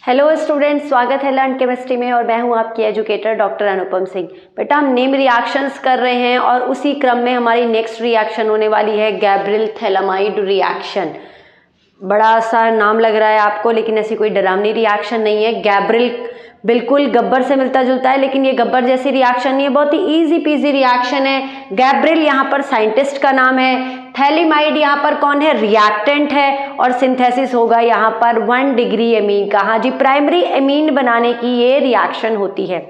Hello students, स्वागत है learn chemistry में और मैं हूं आपकी एजुकेटर डॉक्टर अनुपम सिंह। बेटा हम नेम रिएक्शंस कर रहे हैं और उसी क्रम में हमारी नेक्स्ट रिएक्शन होने वाली है गैब्रियल थैलामाइड रिएक्शन। बड़ा सा नाम लग रहा है आपको, लेकिन ऐसी कोई डरावनी रिएक्शन नहीं है। गैब्रियल बिल्कुल गब्बर से मिलता जुलता है, लेकिन ये गब्बर जैसी रिएक्शन नहीं है, बहुत ही इजी पीजी रिएक्शन है। गैब्रियल यहाँ पर साइंटिस्ट का नाम है, थैलीमाइड यहाँ पर कौन है, रिएक्टेंट है, और सिंथेसिस होगा यहाँ पर 1 डिग्री एमीन का। हाँ जी, प्राइमरी एमीन बनाने की ये रिएक्शन होती है।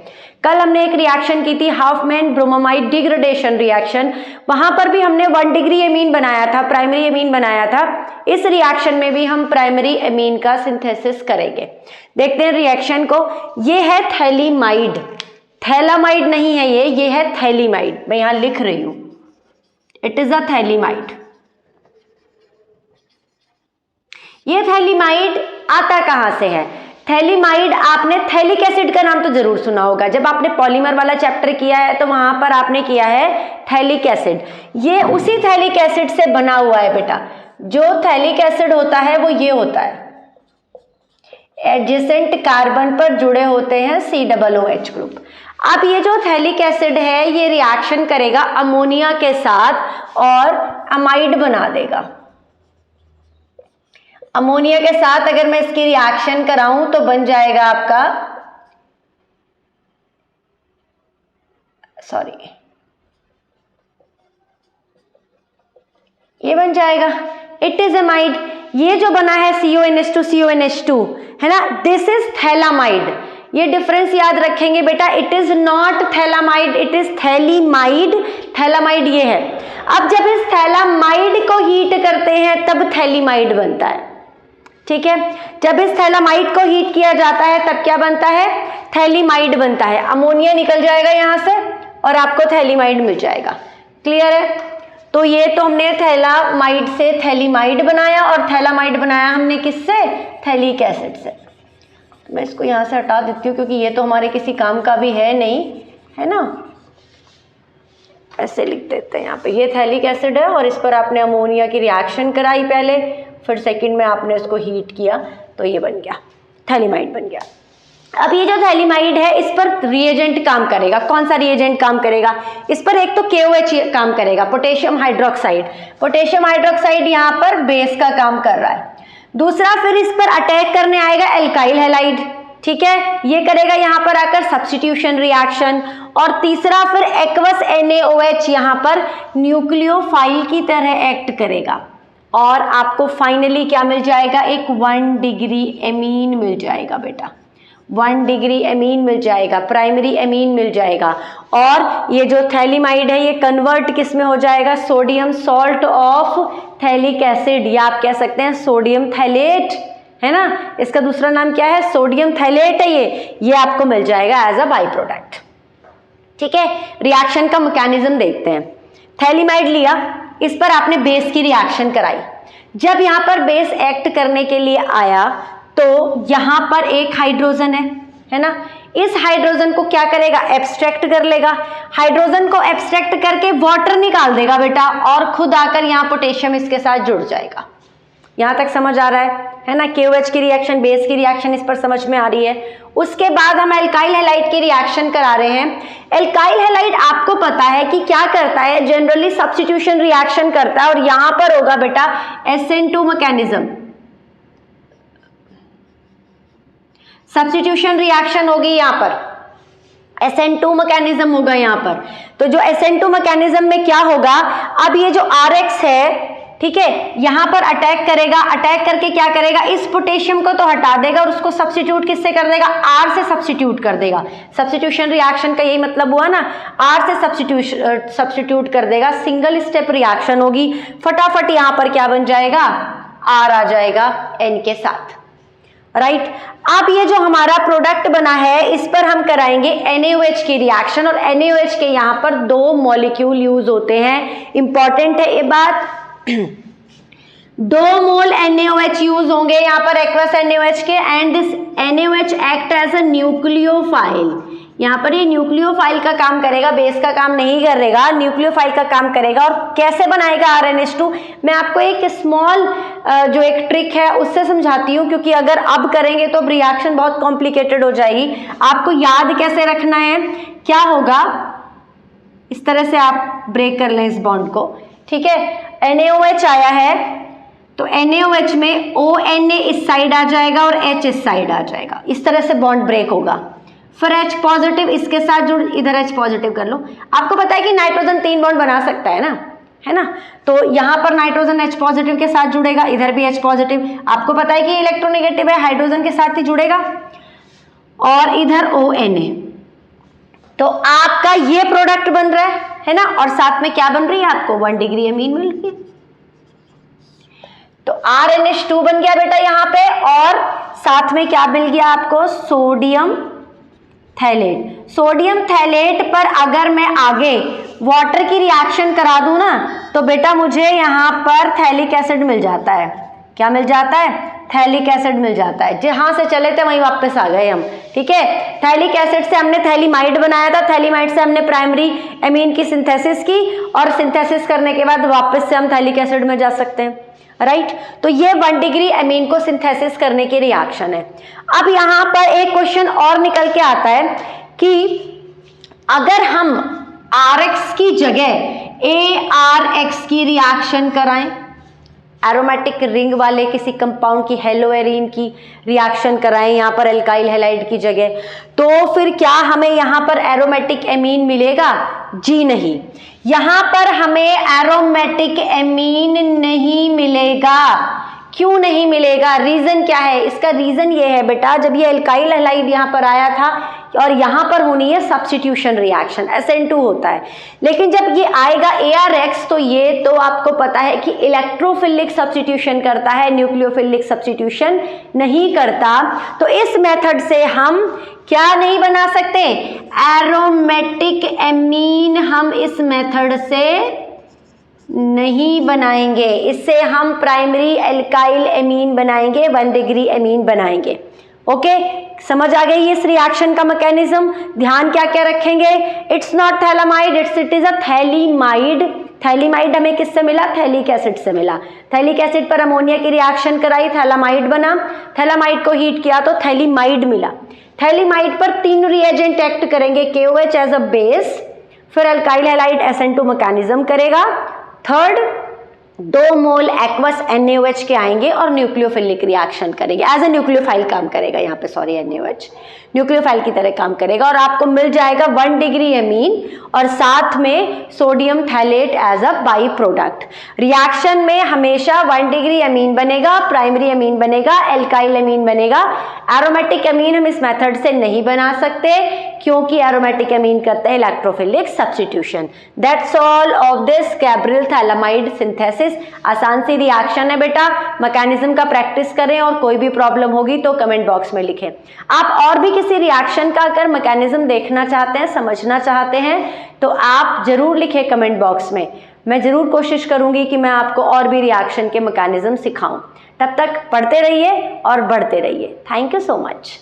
कल हमने एक रिएक्शन की थी हाफमैन ब्रोमामाइड डिग्रेडेशन रिएक्शन, वहां पर भी हमने 1 डिग्री एमीन बनाया था, प्राइमरी एमीन बनाया था। इस रिएक्शन में भी हम प्राइमरी एमीन का सिंथेसिस करेंगे। देखते हैं रिएक्शन को। ये है थैलीमाइड, थैलामाइड नहीं है ये है थैलीमाइड। मैं यहां लिख रही हूं, इट इज अ थैलीमाइड। ये थैलीमाइड आता कहां से है? थैलीमाइड, आपने थैलिक एसिड का नाम तो जरूर सुना होगा। जब आपने पॉलीमर वाला चैप्टर किया है तो वहां पर आपने किया है थैलिक एसिड। ये उसी थैलिक एसिड से बना हुआ है बेटा। जो थैलिक एसिड होता है वो ये होता है, एडजेसेंट कार्बन पर जुड़े होते हैं COOH ग्रुप। अब ये जो थैलिक एसिड है ये रिएक्शन करेगा अमोनिया के साथ और अमाइड बना देगा। अमोनिया के साथ अगर मैं इसकी रिएक्शन कराऊं तो बन जाएगा आपका, सॉरी, ये बन जाएगा इट इज एमाइड। ये जो बना है CONH2 है ना, दिस इज थैलामाइड। ये डिफरेंस याद रखेंगे बेटा, it is not phthalimide, it is phthalimide. Phthalimide ये है। अब जब इस थैलामाइड को हीट करते हैं तब थैलीमाइड बनता है, ठीक है। जब इस थैलामाइड को हीट किया जाता है तब क्या बनता है, थैलीमाइड बनता है। अमोनिया निकल जाएगा यहां से और आपको थैलीमाइड मिल जाएगा। क्लियर है? तो ये तो हमने थैलामाइड से थैलीमाइड बनाया, और थैलामाइड बनाया हमने किससे, थैलिक एसिड से। मैं इसको यहां से हटा देती हूँ क्योंकि ये तो हमारे किसी काम का भी है नहीं, है ना। ऐसे लिख देते हैं यहाँ पे, ये थैलिक एसिड है और इस पर आपने अमोनिया की रिएक्शन कराई पहले, फिर सेकंड में आपने इसको हीट किया तो ये बन गया, थैलीमाइड बन गया। अब ये जो थैलीमाइड है इस पर रिएजेंट काम करेगा। कौन सा रिएजेंट काम करेगा इस पर? एक तो KOH काम करेगा, पोटेशियम हाइड्रोक्साइड। पोटेशियम हाइड्रोक्साइड यहाँ पर बेस का काम कर रहा है। दूसरा फिर इस पर अटैक करने आएगा एल्काइल हैलाइड, ठीक है, ये करेगा यहाँ पर आकर सब्स्टिट्यूशन रिएक्शन। और तीसरा फिर एक्वस NaOH यहाँ पर न्यूक्लियोफाइल की तरह एक्ट करेगा और आपको फाइनली क्या मिल जाएगा, एक 1 डिग्री एमीन मिल जाएगा बेटा। 1 डिग्री एमीन मिल जाएगा, प्राइमरी एमीन मिल जाएगा। और ये जो थैलीमाइड है ये कन्वर्ट किस में हो जाएगा, sodium salt of phthalic acid, या आप कह सकते हैं सोडियम थैलेट, है ना। इसका दूसरा नाम क्या है, सोडियम थैलेट है ये आपको मिल जाएगा एज अ बाई प्रोडक्ट, ठीक है। रिएक्शन का मैकेनिज्म देखते हैं। थैलीमाइड लिया, इस पर आपने बेस की रिएक्शन कराई। जब यहाँ पर बेस एक्ट करने के लिए आया तो यहाँ पर एक हाइड्रोजन है ना, इस हाइड्रोजन को क्या करेगा, एब्स्ट्रैक्ट कर लेगा। हाइड्रोजन को एब्स्ट्रैक्ट करके वाटर निकाल देगा बेटा, और खुद आकर यहाँ पोटेशियम इसके साथ जुड़ जाएगा। यहाँ तक समझ आ रहा है ना। KOH की रिएक्शन, बेस की रिएक्शन इस पर समझ में आ रही है। उसके बाद हम एल्काइल हैलाइड की रिएक्शन करा रहे हैं। एल्काइल हैलाइड आपको पता है कि क्या करता है, जनरली सब्स्टिट्यूशन रिएक्शन करता है, और यहां पर होगा बेटा SN2 मैकेनिज्म। सब्स्टिट्यूशन रिएक्शन होगी यहाँ पर, SN2 मैकेनिज्म होगा यहाँ पर। तो जो SN2 मैकेनिज्म में क्या होगा, अब ये जो RX है, ठीक है, यहां पर अटैक करेगा। अटैक करके क्या करेगा, इस पोटेशियम को तो हटा देगा और उसको सब्स्टिट्यूट किससे कर देगा, R से सब्स्टिट्यूट कर देगा। सब्स्टिट्यूशन रिएक्शन का यही मतलब हुआ ना, R से सब्स्टिट्यूट कर देगा। सिंगल स्टेप रिएक्शन होगी, फटाफट यहां पर क्या बन जाएगा, R आ जाएगा N के साथ, राइट। अब ये जो हमारा प्रोडक्ट बना है इस पर हम कराएंगे NaOH की रिएक्शन, और NaOH के यहाँ पर 2 मॉलिक्यूल यूज होते हैं। इंपॉर्टेंट है ये बात, 2 मोल NaOH यूज होंगे यहाँ पर एक्वस NaOH के, and this NaOH act as a nucleophile. यहाँ पर ये न्यूक्लियोफाइल का काम करेगा, बेस का काम नहीं करेगा, न्यूक्लियोफाइल का काम करेगा। और कैसे बनाएगा RNH2, मैं आपको एक स्मॉल जो एक ट्रिक है उससे समझाती हूँ, क्योंकि अगर अब करेंगे तो अब रिएक्शन बहुत कॉम्प्लिकेटेड हो जाएगी। आपको याद कैसे रखना है, क्या होगा, इस तरह से आप ब्रेक कर लें इस बॉन्ड को, ठीक है। NaOH आया है तो NaOH में ONA इस साइड आ जाएगा और H इस साइड आ जाएगा, इस तरह से बॉन्ड ब्रेक होगा। फिर H पॉजिटिव इसके साथ जुड़, इधर H पॉजिटिव कर लो। आपको पता है कि नाइट्रोजन 3 बॉन्ड बना सकता है ना, तो यहाँ पर नाइट्रोजन H पॉजिटिव के साथ जुड़ेगा, इधर भी H पॉजिटिव। आपको पता है कि इलेक्ट्रोनेगेटिव है, हाइड्रोजन के साथ ही जुड़ेगा, और इधर ONA। तो आपका ये प्रोडक्ट बन रहा है ना, और साथ में क्या बन रही है, आपको 1 डिग्री अमीन मिल रही है। तो RNH2 बन गया बेटा यहाँ पे, और साथ में क्या मिल गया आपको, सोडियम थैलेट। सोडियम थैलेट पर अगर मैं आगे वाटर की रिएक्शन करा दूं ना, तो बेटा मुझे यहाँ पर थैलिक एसिड मिल जाता है। क्या मिल जाता है, थैलिक एसिड मिल जाता है। जहां से चले थे वहीं वापस आ गए हम, ठीक है। थैलिक एसिड से हमने थैलीमाइड बनाया था, थैलीमाइड से हमने प्राइमरी एमीन की सिंथेसिस की, और सिंथेसिस करने के बाद वापस से हम थैलिक एसिड में जा सकते हैं, राइट। तो ये 1 डिग्री एमीन को सिंथेसिस करने की रिएक्शन है। अब यहाँ पर एक क्वेश्चन और निकल के आता है कि अगर हम RX की जगह ARX की रिएक्शन कराएं, एरोमेटिक रिंग वाले किसी कंपाउंड की, हेलोएरीन की रिएक्शन कराएं यहाँ पर एल्काइल हैलाइड की जगह, तो फिर क्या हमें यहाँ पर एरोमेटिक एमीन मिलेगा? जी नहीं, यहाँ पर हमें एरोमेटिक एमीन नहीं मिलेगा। क्यों नहीं मिलेगा? रीजन क्या है इसका? रीजन ये है बेटा, जब ये एल्काइल हैलाइड यहाँ पर आया था और यहाँ पर होनी है सब्स्टिट्यूशन रिएक्शन, SN2 होता है, लेकिन जब ये आएगा ARX तो ये तो आपको पता है कि इलेक्ट्रोफिलिक सब्स्टिट्यूशन करता है, न्यूक्लियोफिलिक सब्स्टिट्यूशन नहीं करता। तो इस मेथड से हम क्या नहीं बना सकते? एरोमेटिक एमीन हम इस मेथड से नहीं बनाएंगे, इससे हम प्राइमरी एल्काइल एमीन बनाएंगे, 1 डिग्री एमीन बनाएंगे। ओके, समझ आ गई इस रिएक्शन का मैकेनिज्म? ध्यान क्या क्या रखेंगे? It's not phthalimide, it is a phthalimide. Phthalimide हमें किससे मिला? थैलिक एसिड से मिला। थैलिक एसिड पर अमोनिया की रिएक्शन कराई, थैलामाइड बना, थैलामाइड को हीट किया तो थैलीमाइड मिला। थैलीमाइड पर 3 रिएजेंट एक्ट करेंगे, KOH एज अ बेस, फिर अल्काइल हैलाइड SN2 मैकेनिज्म करेगा, थर्ड 2 मोल एक्वस NaOH के आएंगे और न्यूक्लियोफिलिक रिएक्शन करेंगे, एज ए न्यूक्लियोफाइल काम करेगा यहाँ पे, सॉरी NaOH न्यूक्लियोफाइल की तरह काम करेगा, और आपको मिल जाएगा 1 डिग्री एमीन और साथ में sodium phthalate as a by product. Reaction में हमेशा 1 डिग्री एमीन बनेगा, प्राइमरी एमीन बनेगा, एल्काइल एमीन बनेगा। एरोमेटिक एमीन हम इस मेथड से नहीं बना सकते क्योंकि एरोमेटिक एमीन करते हैं electrophilic substitution. That's all of this Gabriel phthalimide synthesis. आसान सी रिएक्शन है बेटा, मैकेनिज्म का प्रैक्टिस करें, और कोई भी प्रॉब्लम होगी तो कमेंट बॉक्स में लिखें। आप और भी किसी रिएक्शन का अगर मैकेनिज्म देखना चाहते हैं, समझना चाहते हैं, तो आप जरूर लिखें कमेंट बॉक्स में। मैं जरूर कोशिश करूंगी कि मैं आपको और भी रिएक्शन के मैकेनिज्म सिखाऊं। तब तक पढ़ते रहिए और बढ़ते रहिए। Thank you so much.